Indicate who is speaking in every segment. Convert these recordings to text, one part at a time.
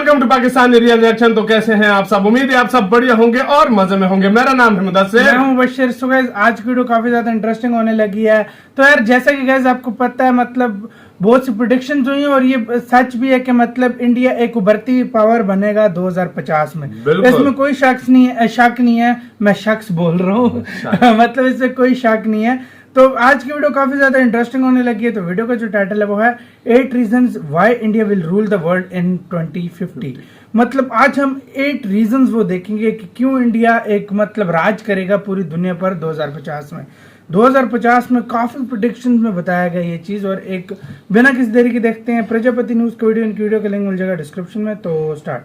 Speaker 1: Welcome to Pakistani real reaction. तो कैसे हैं आप सब? उम्मीद है आप सब बढ़िया होंगे और मजे में होंगे। मेरा नाम है मुदस्सिर,
Speaker 2: मैं हूं बशीर। सो गाइस आज की वीडियो काफी ज्यादा इंटरेस्टिंग होने लगी है। तो यार जैसा कि गाइस आपको पता है, मतलब बहुत सी प्रेडिक्शंस हुई हैं और ये सच भी है कि मतलब इंडिया एक उभरती पावर बनेगा 2050 में। इसमें कोई शक नहीं है। मैं शख्स बोल रहा हूँ मतलब इसमें कोई शक नहीं है। तो आज की वीडियो काफी ज्यादा इंटरेस्टिंग होने लगी है। तो वीडियो का जो टाइटल है वो है 8 reasons why India will rule the world in 2050। मतलब आज हम 8 रीजंस वो देखेंगे कि क्यों इंडिया एक मतलब राज करेगा पूरी दुनिया पर 2050 में। 2050 में काफी प्रेडिक्शंस में बताया गया ये चीज। और एक बिना किसी देरी के देखते हैं प्रजापति न्यूज का वीडियो। इनकी वीडियो का लिंक मिल जाएगा डिस्क्रिप्शन में। तो स्टार्ट।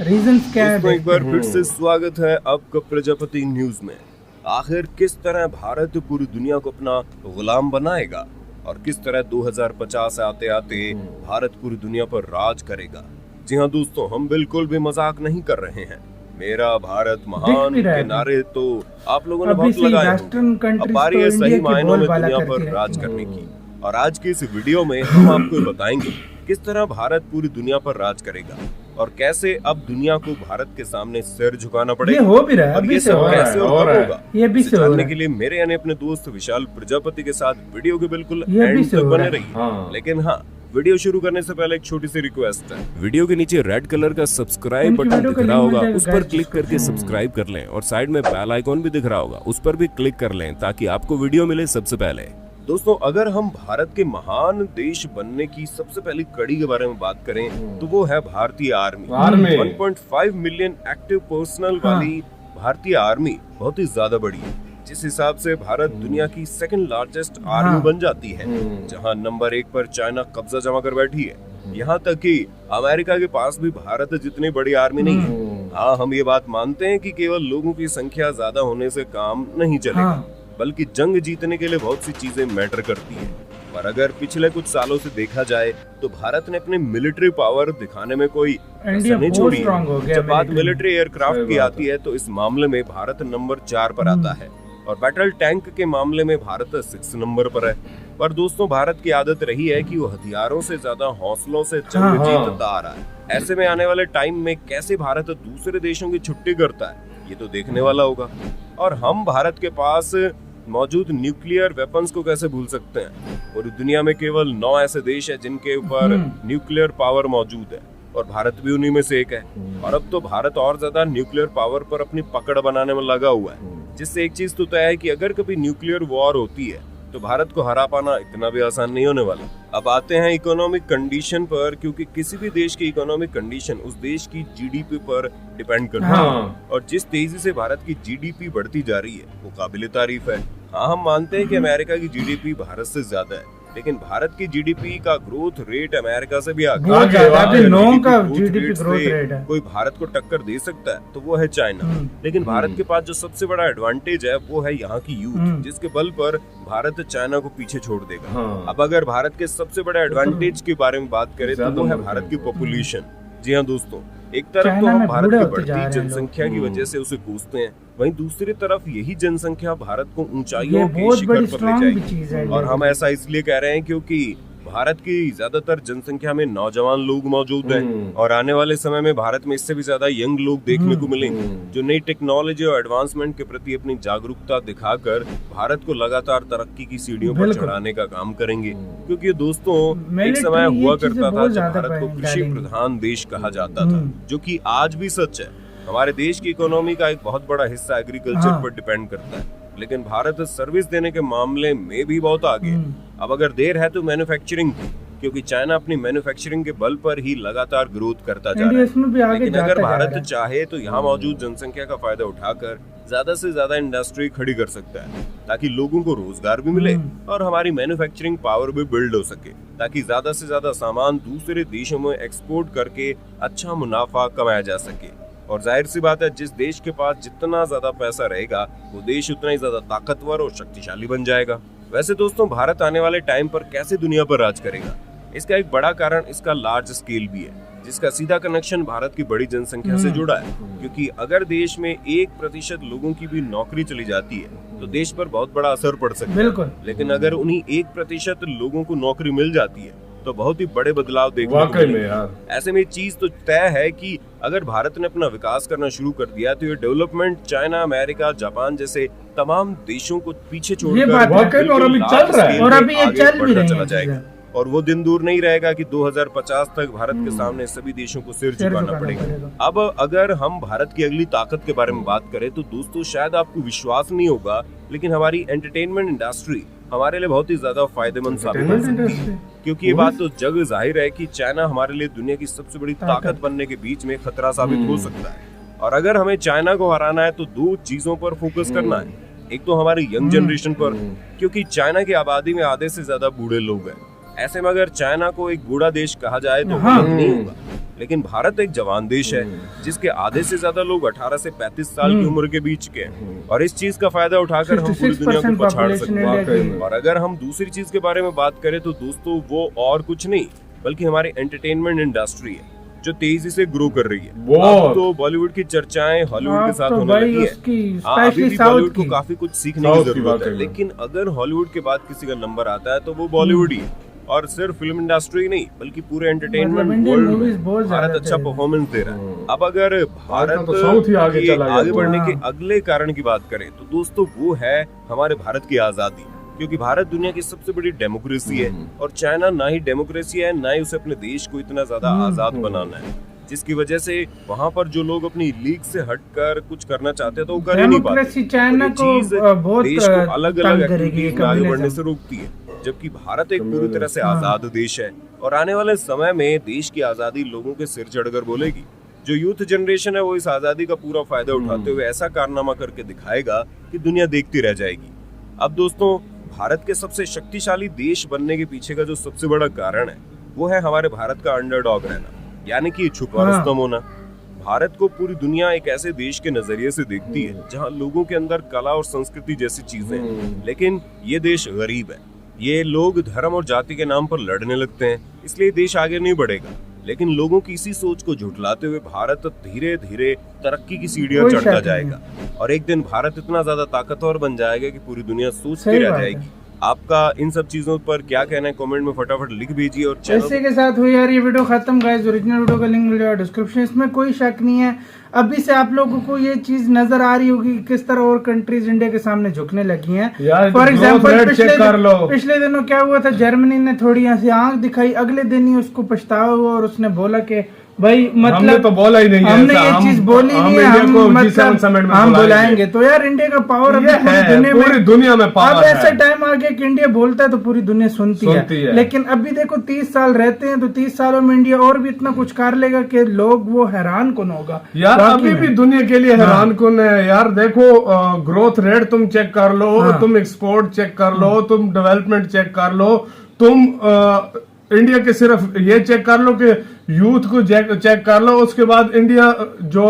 Speaker 2: रीजंस क्या है?
Speaker 3: एक बार फिर से स्वागत है आपका प्रजापति न्यूज में। आखिर किस तरह भारत पूरी दुनिया को अपना गुलाम बनाएगा और किस तरह 2050 आते आते भारत पूरी दुनिया पर राज करेगा। जी हाँ दोस्तों, हम बिल्कुल भी मजाक नहीं कर रहे हैं। मेरा भारत महान के नारे तो आप लोगों ने बहुत लगाए होंगे। अब बारी है सही मायनों में दुनिया पर राज करने की। और आज की इस वीडियो में हम आपको बताएंगे किस तरह भारत पूरी दुनिया पर राज करेगा और कैसे अब दुनिया को भारत के सामने सिर झुकाना पड़ेगा।
Speaker 2: ये हो भी रहा है,
Speaker 3: और ये सब कैसे और कब होगा,
Speaker 2: ये भी
Speaker 3: जानने के लिए मेरे यानी अपने दोस्त विशाल प्रजापति के साथ वीडियो के बिल्कुल एंड तक बने रहिए। लेकिन हाँ, वीडियो शुरू करने से पहले एक छोटी सी रिक्वेस्ट है। वीडियो के नीचे रेड कलर का सब्सक्राइब बटन दिख रहा होगा, उस पर क्लिक करके सब्सक्राइब कर लें और साइड में बेल आइकॉन भी दिख रहा होगा, उस पर भी क्लिक कर लें ताकि आपको वीडियो मिले सबसे पहले। दोस्तों, अगर हम भारत के महान देश बनने की सबसे पहली कड़ी के बारे में बात करें तो वो है भारतीय आर्मी। 1.5 मिलियन एक्टिव पर्सनल वाली भारतीय आर्मी बहुत ही ज्यादा बड़ी है। जिस हिसाब से भारत दुनिया की सेकंड लार्जेस्ट आर्मी बन जाती है, जहां नंबर 1 पर चाइना कब्जा जमा कर बैठी है। यहाँ तक कि अमेरिका के पास भी भारत जितनी बड़ी आर्मी नहीं है। हाँ, हम ये बात मानते हैं कि केवल लोगों की संख्या ज्यादा होने से काम नहीं चलेगा, बल्कि जंग जीतने के लिए बहुत सी चीजें मैटर करती है। पर अगर पिछले कुछ सालों से देखा जाए तो भारत ने अपने मिलिट्री पावर दिखाने में कोई नहीं छोड़ी। जब बात मिलिट्री एयरक्राफ्ट की आती है तो इस मामले में भारत नंबर 4 पर आता है और बैटल टैंक के मामले में भारत 6 नंबर पर है। पर दोस्तों, भारत की आदत रही है कि वो हथियारों से ज्यादा हौसलों से जंग जीतता आ रहा है। ऐसे में आने वाले टाइम में कैसे भारत दूसरे देशों की छुट्टी करता है, ये तो देखने वाला होगा। और हम भारत के पास मौजूद न्यूक्लियर वेपन्स को कैसे भूल सकते हैं। पूरी दुनिया में केवल 9 ऐसे देश हैं जिनके ऊपर न्यूक्लियर पावर मौजूद है और भारत भी उन्हीं में से एक है। और अब तो भारत और ज्यादा न्यूक्लियर पावर पर अपनी पकड़ बनाने में लगा हुआ है, जिससे एक चीज तो तय है कि अगर कभी न्यूक्लियर वॉर होती है तो भारत को हरा पाना इतना भी आसान नहीं होने वाला। अब आते हैं इकोनॉमिक कंडीशन पर, क्योंकि किसी भी देश की इकोनॉमिक कंडीशन उस देश की जीडीपी पर डिपेंड करती है। और जिस तेजी से भारत की जीडीपी बढ़ती जा रही है वो काबिले तारीफ है। हाँ, हम मानते हैं कि अमेरिका की जीडीपी भारत से ज्यादा है, लेकिन भारत की जीडीपी का ग्रोथ रेट अमेरिका से भी आगे है। कोई भारत को टक्कर दे सकता है तो वो है चाइना। लेकिन भारत के पास जो सबसे बड़ा एडवांटेज है वो है यहाँ की यूथ, जिसके बल पर भारत चाइना को पीछे छोड़ देगा। अब अगर भारत के सबसे बड़े एडवांटेज के बारे में बात करें तो वो है भारत की पॉपुलेशन। जी हाँ दोस्तों, एक तरफ तो हम भारत की बढ़ती जनसंख्या की वजह से उसे कोसते हैं, वहीं दूसरी तरफ यही जनसंख्या भारत को ऊंचाइयों के शिखर पर ले जाएगी। और हम ऐसा इसलिए कह रहे हैं क्योंकि भारत की ज्यादातर जनसंख्या में नौजवान लोग मौजूद हैं और आने वाले समय में भारत में इससे भी ज्यादा यंग लोग देखने को मिलेंगे, जो नई टेक्नोलॉजी और एडवांसमेंट के प्रति अपनी जागरूकता दिखाकर भारत को लगातार तरक्की की सीढ़ियों पर चढ़ाने का काम करेंगे। क्योंकि दोस्तों, एक समय हुआ करता था जब भारत को कृषि प्रधान देश कहा जाता था, जो कि आज भी सच है। हमारे देश की इकोनॉमी का एक बहुत बड़ा हिस्सा एग्रीकल्चर पर डिपेंड करता है, लेकिन भारत सर्विस देने के मामले में भी बहुत आगे है। अब अगर देर है तो मैन्युफैक्चरिंग की, क्योंकि चाइना अपनी मैन्युफैक्चरिंग के बल पर ही लगातार ग्रोथ करता जा रहा है। लेकिन अगर भारत चाहे तो यहाँ मौजूद जनसंख्या का फायदा उठाकर ज्यादा से ज्यादा इंडस्ट्री खड़ी कर सकता है, ताकि लोगों को रोजगार भी मिले और हमारी मैन्युफैक्चरिंग पावर भी बिल्ड हो सके, ताकि ज्यादा से ज्यादा सामान दूसरे देशों में एक्सपोर्ट करके अच्छा मुनाफा कमाया जा सके। और जाहिर सी बात है, जिस देश के पास जितना ज्यादा पैसा रहेगा वो देश उतना ही ज्यादा ताकतवर और शक्तिशाली बन जाएगा। वैसे दोस्तों, भारत आने वाले टाइम पर कैसे दुनिया पर राज करेगा, इसका एक बड़ा कारण इसका लार्ज स्केल भी है, जिसका सीधा कनेक्शन भारत की बड़ी जनसंख्या से जुड़ा है। क्योंकि अगर देश में 1% लोगों की भी नौकरी चली जाती है तो देश पर बहुत बड़ा असर पड़ सकता है। लेकिन अगर उन्हीं 1% लोगों को नौकरी मिल जाती है तो बहुत ही बड़े बदलाव देखने को
Speaker 1: वाकई में
Speaker 3: मिलेंगे।
Speaker 1: यार।
Speaker 3: ऐसे में चीज तो तय है कि अगर भारत ने अपना विकास करना शुरू कर दिया तो ये डेवलपमेंट चाइना, अमेरिका, जापान जैसे तमाम देशों को पीछे
Speaker 2: ये बात
Speaker 3: छोड़कर
Speaker 1: वाकई में और अभी
Speaker 3: बिल्कुल
Speaker 1: चल रहा है।
Speaker 3: large
Speaker 2: और
Speaker 3: scale
Speaker 2: अभी
Speaker 3: पे
Speaker 2: ये
Speaker 3: आगे
Speaker 2: चल भी
Speaker 3: बढ़ता
Speaker 2: रही
Speaker 3: चला
Speaker 2: है
Speaker 3: जाएगा। और वो दिन दूर नहीं रहेगा कि 2050 तक भारत के सामने सभी देशों को सिर झुकाना पड़ेगा। अब अगर हम भारत की अगली ताकत के बारे में बात करें तो दोस्तों शायद आपको विश्वास नहीं होगा, लेकिन हमारी एंटरटेनमेंट इंडस्ट्री हमारे लिए बहुत ही ज्यादा फायदेमंद साबित हो सकती है। क्योंकि ये बात तो जग जाहिर है कि चाइना हमारे लिए दुनिया की सबसे बड़ी ताकत बनने के बीच में खतरा साबित हो सकता है। और अगर हमें चाइना को हराना है तो दो चीजों पर फोकस करना है। एक तो हमारी यंग जनरेशन पर, क्योंकि चाइना की आबादी में आधे से ज्यादा बूढ़े लोग हैं। ऐसे में अगर चाइना को एक बूढ़ा देश कहा जाए तो गलत नहीं होगा, लेकिन भारत एक जवान देश है जिसके आधे से ज्यादा लोग 18 से 35 साल की उम्र के बीच के हैं, और इस चीज का फायदा उठाकर हम पूरी दुनिया को पछाड़ सकते हैं। और अगर हम दूसरी चीज के बारे में बात करें तो दोस्तों वो और कुछ नहीं बल्कि हमारी एंटरटेनमेंट इंडस्ट्री है जो तेजी से ग्रो कर रही है। अब तो बॉलीवुड की चर्चाएं हॉलीवुड के साथ होने लगी है। अभी भी बॉलीवुड को काफी कुछ सीखने की जरूरत है, लेकिन अगर हॉलीवुड के बाद किसी का नंबर आता है तो वो बॉलीवुड ही है। और सिर्फ फिल्म इंडस्ट्री नहीं बल्कि पूरे एंटरटेनमेंट वर्ल्ड में भारत अच्छा परफॉर्मेंस दे रहा है। अब अगर भारत आगे बढ़ने के अगले कारण की बात करें तो दोस्तों वो है हमारे भारत की आजादी, क्योंकि भारत दुनिया की सबसे बड़ी डेमोक्रेसी है और चाइना ना ही डेमोक्रेसी है ना ही उसे अपने देश को इतना ज्यादा आजाद बनाना है, जिसकी वजह से वहाँ पर जो लोग अपनी लीग से हटकर कुछ करना चाहते हैं तो वो कर ही नहीं पाते।
Speaker 2: चाइना को बहुत
Speaker 3: देश को अलग अलग एक्टिविटीज में आगे बढ़ने से रोकती है, जबकि भारत एक पूरी तरह से आजाद देश है और आने वाले समय में देश की आजादी लोगों के सिर चढ़कर बोलेगी। जो यूथ जनरेशन है वो इस आजादी का पूरा फायदा उठाते हुए ऐसा कारनामा करके दिखाएगा कि दुनिया देखती रह जाएगी। अब दोस्तों भारत के सबसे शक्तिशाली देश बनने के पीछे का जो सबसे बड़ा कारण है वो है हमारे भारत का अंडरडॉग रहना, यानी कि छुपा रुस्तम होना। भारत को पूरी दुनिया एक ऐसे देश के नजरिए से देखती है जहां लोगों के अंदर कला और संस्कृति जैसी चीजें हैं, लेकिन ये देश गरीब है। ये लोग धर्म और जाति के नाम पर लड़ने लगते हैं, इसलिए देश आगे नहीं बढ़ेगा। लेकिन लोगों की इसी सोच को झुठलाते हुए भारत धीरे धीरे तरक्की की सीढ़ियां चढ़ता जाएगा और एक दिन भारत इतना ज्यादा ताकतवर बन जाएगा कि पूरी दुनिया सोचती रह जाएगी। आपका इन सब चीजों पर क्या कहना है कमेंट में फटाफट लिख भेजिए। और
Speaker 2: इसी के साथ हुई यार ये वीडियो खत्म गाइस। ओरिजिनल वीडियो का लिंक मिल जाएगा डिस्क्रिप्शन, इसमें कोई शक नहीं है। अभी से आप लोगों को ये चीज नजर आ रही होगी किस तरह और कंट्रीज इंडिया के सामने झुकने लगी हैं। फॉर एग्जाम्पल पिछले दिनों क्या हुआ था, जर्मनी ने थोड़ी ऐसी आंख दिखाई, अगले दिन ही उसको पछतावा हुआ और उसने बोला कि भाई मतलब
Speaker 1: हमने तो बोला ही नहीं,
Speaker 2: हमने ये चीज बोली नहीं है, हम बुलाएंगे। तो यार इंडिया का पावर पूरी
Speaker 1: दुनिया में पावर
Speaker 2: अब ऐसा टाइम आ गया कि इंडिया बोलता है तो पूरी दुनिया सुनती है। लेकिन अभी देखो 30 साल रहते हैं तो 30 सालों में इंडिया और भी इतना कुछ कर लेगा कि लोग वो हैरान कौन होगा
Speaker 1: यार। अभी भी दुनिया के लिए हैरान कौन है यार। देखो ग्रोथ रेट तुम चेक कर लो, तुम एक्सपोर्ट चेक कर लो, तुम डेवलपमेंट चेक कर लो, तुम इंडिया के सिर्फ ये चेक कर लो कि यूथ को चेक कर लो, उसके बाद इंडिया जो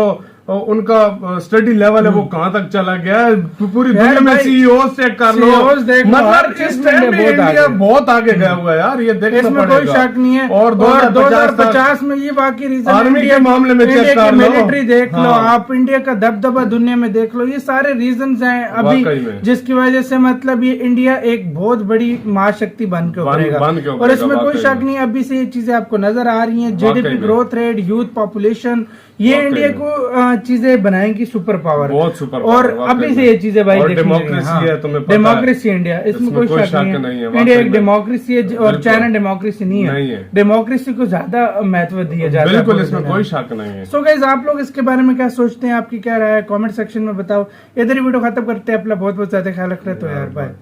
Speaker 1: उनका स्टडी लेवल है वो कहाँ तक चला गया है। पूरी दुनिया में सीईओ चेक कर लो, मतलब इस टाइम में इंडिया बहुत आगे गया हुआ है यार, ये देखना पड़ेगा।
Speaker 2: कोई शक नहीं है। और 2050 में ये बाकी रीजन
Speaker 1: आर्मी के मामले में चेक कर लो,
Speaker 2: मिलिट्री देख लो आप, इंडिया का दबदबा दुनिया में देख लो, ये सारे रीजन हैं अभी जिसकी वजह से मतलब ये इंडिया एक बहुत बड़ी महाशक्ति बन के उभरेगा। और इसमें कोई शक नहीं, अभी से ये चीजें आपको नजर आ रही है। GDP growth rate, youth population, ये इंडिया को चीजें बनाएंगी सुपर पावर, बहुत सुपर और अभी से ये चीजें भाई डेमोक्रेसी है, तुम्हें डेमोक्रेसी इंडिया, इसमें कोई शक नहीं है। इंडिया एक डेमोक्रेसी है और चाइना डेमोक्रेसी नहीं है। डेमोक्रेसी को ज्यादा महत्व दिया जाता है,
Speaker 1: बिल्कुल इसमें कोई शक नहीं है।
Speaker 2: सो गाइस आप लोग इसके बारे में क्या सोचते हैं, आपकी क्या राय है कमेंट सेक्शन में बताओ। इधर ही वीडियो खत्म करते हैं। अपना बहुत बहुत ज्यादा ख्याल रख रहे तो यार बाय।